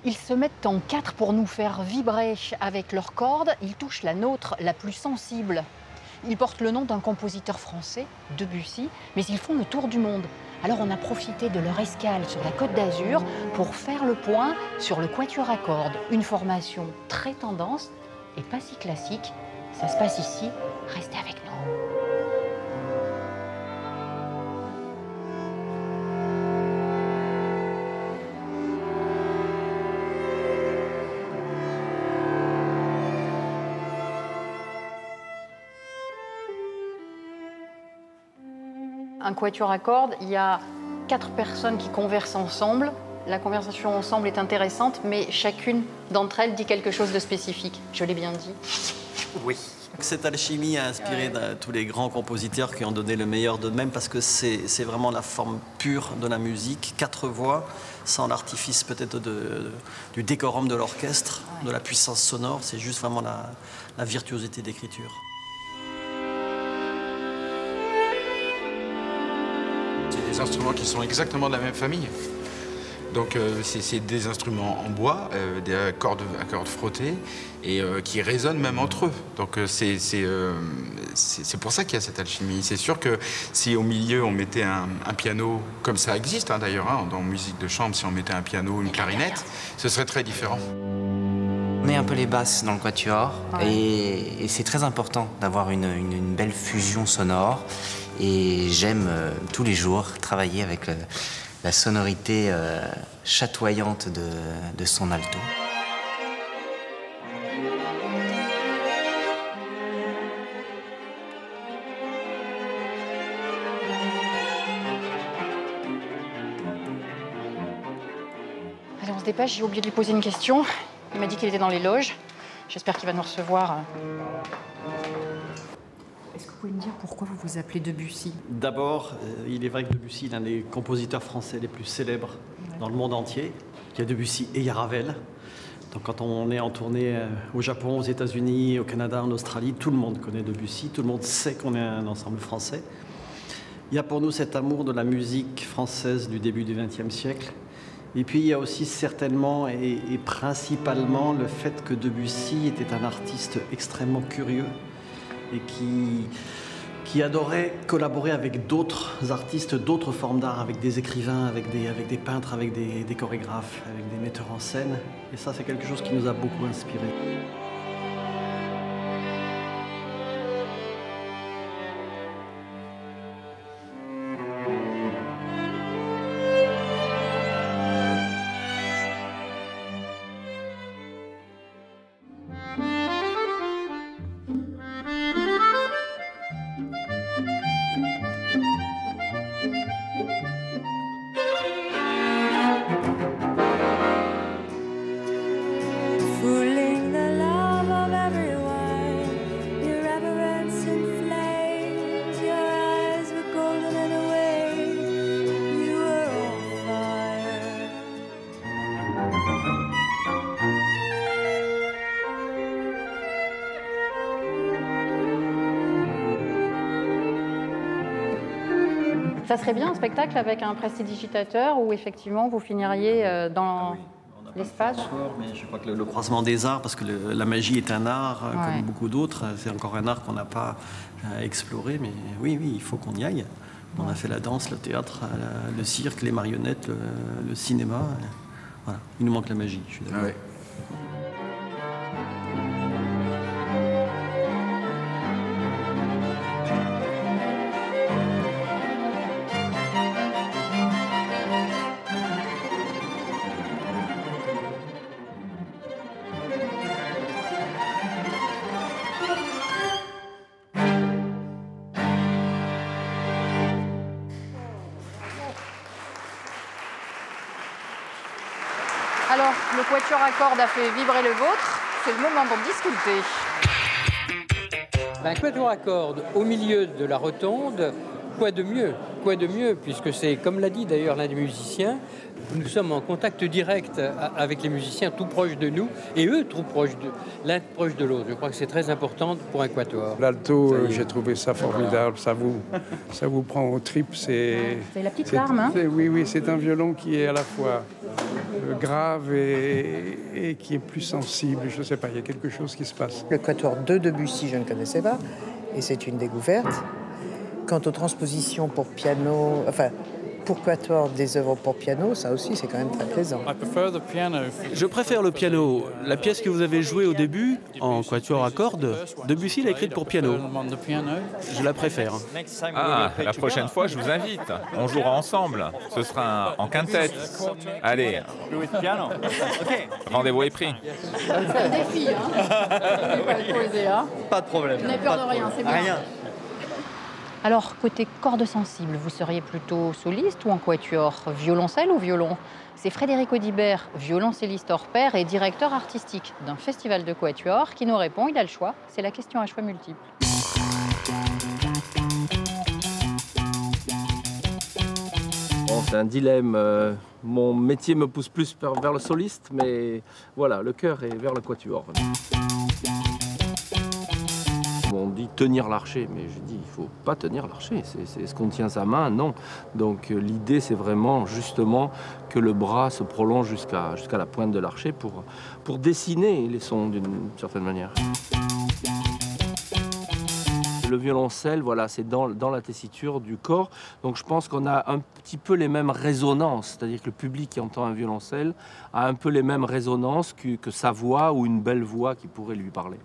Ils se mettent en quatre pour nous faire vibrer avec leurs cordes. Ils touchent la nôtre, la plus sensible. Ils portent le nom d'un compositeur français, Debussy, mais ils font le tour du monde. Alors on a profité de leur escale sur la Côte d'Azur pour faire le point sur le quatuor à cordes. Une formation très tendance et pas si classique. Ça se passe ici. Restez avec nous. Un quatuor à cordes, il y a 4 personnes qui conversent ensemble. La conversation ensemble est intéressante, mais chacune d'entre elles dit quelque chose de spécifique. Je l'ai bien dit. Oui. Cette alchimie a inspiré tous les grands compositeurs qui ont donné le meilleur d'eux-mêmes parce que c'est vraiment la forme pure de la musique. 4 voix, sans l'artifice peut-être du décorum de l'orchestre, de la puissance sonore. C'est juste vraiment la virtuosité d'écriture. Des instruments qui sont exactement de la même famille. Donc c'est des instruments en bois, à cordes frottées et qui résonnent même entre eux. Donc c'est pour ça qu'il y a cette alchimie. C'est sûr que si au milieu on mettait un piano, comme ça existe d'ailleurs, dans musique de chambre, si on mettait un piano, une clarinette, ce serait très différent. On est un peu les basses dans le quatuor et c'est très important d'avoir une belle fusion sonore. Et j'aime tous les jours travailler avec la sonorité chatoyante de son alto. Allez, on se dépêche, j'ai oublié de lui poser une question. Il m'a dit qu'il était dans les loges. J'espère qu'il va nous recevoir. Est-ce que vous pouvez me dire pourquoi vous vous appelez Debussy? D'abord, il est vrai que Debussy est l'un des compositeurs français les plus célèbres dans le monde entier. Il y a Debussy et il y a Ravel. Donc quand on est en tournée au Japon, aux États-Unis, au Canada, en Australie, tout le monde connaît Debussy, tout le monde sait qu'on est un ensemble français. Il y a pour nous cet amour de la musique française du début du XXe siècle. Et puis il y a aussi certainement et principalement le fait que Debussy était un artiste extrêmement curieux et qui adorait collaborer avec d'autres artistes, d'autres formes d'art, avec des écrivains, avec des peintres, avec des chorégraphes, avec des metteurs en scène. Et ça, c'est quelque chose qui nous a beaucoup inspirés. Ça serait bien un spectacle avec un prestidigitateur où effectivement vous finiriez dans l'espace. Mais je crois que le croisement des arts, parce que la magie est un art comme beaucoup d'autres, c'est encore un art qu'on n'a pas exploré, mais oui, il faut qu'on y aille. On a fait la danse, le théâtre, le cirque, les marionnettes, le cinéma. Voilà. Il nous manque la magie, je suis d'accord. Alors, le quatuor à cordes a fait vibrer le vôtre. C'est le moment d'en discuter. Un quatuor à cordes au milieu de la rotonde, Quoi de mieux? Quoi de mieux, puisque c'est, comme l'a dit d'ailleurs l'un des musiciens, nous sommes en contact direct avec les musiciens tout proches de nous, et eux tout proches l'un proche de l'autre. Je crois que c'est très important pour un quatuor. L'alto, j'ai trouvé ça formidable, ça vous prend aux tripes. C'est la petite larme, hein? Oui, c'est un violon qui est à la fois grave et qui est plus sensible. Je ne sais pas, il y a quelque chose qui se passe. Le quatuor de Debussy, je ne connaissais pas, et c'est une découverte. Quant aux transpositions pour piano, enfin pour quatuor des œuvres pour piano, ça aussi c'est quand même très plaisant. Je préfère le piano. La pièce que vous avez jouée au début, en quatuor à cordes, Debussy l'a écrite pour piano. Je la préfère. Ah, la prochaine fois, je vous invite. On jouera ensemble. Ce sera en quintette. Allez. Rendez-vous est pris. C'est un défi, hein? Pas de problème. Vous n'avez peur de rien, c'est bien. Rien. Alors, côté cordes sensibles, vous seriez plutôt soliste ou en quatuor? Violoncelle ou violon? C'est Frédéric Audibert, violoncelliste hors pair et directeur artistique d'un festival de quatuor, qui nous répond, il a le choix. C'est la question à choix multiple. Bon, c'est un dilemme. Mon métier me pousse plus vers le soliste, mais voilà, le cœur est vers le quatuor. On dit tenir l'archet, mais je dis il ne faut pas tenir l'archet. C'est ce qu'on tient sa main, non. Donc l'idée, c'est vraiment justement que le bras se prolonge jusqu'à la pointe de l'archet pour dessiner les sons d'une certaine manière. Le violoncelle, voilà, c'est dans la tessiture du corps. Donc je pense qu'on a un petit peu les mêmes résonances. C'est-à-dire que le public qui entend un violoncelle a un peu les mêmes résonances que sa voix ou une belle voix qui pourrait lui parler.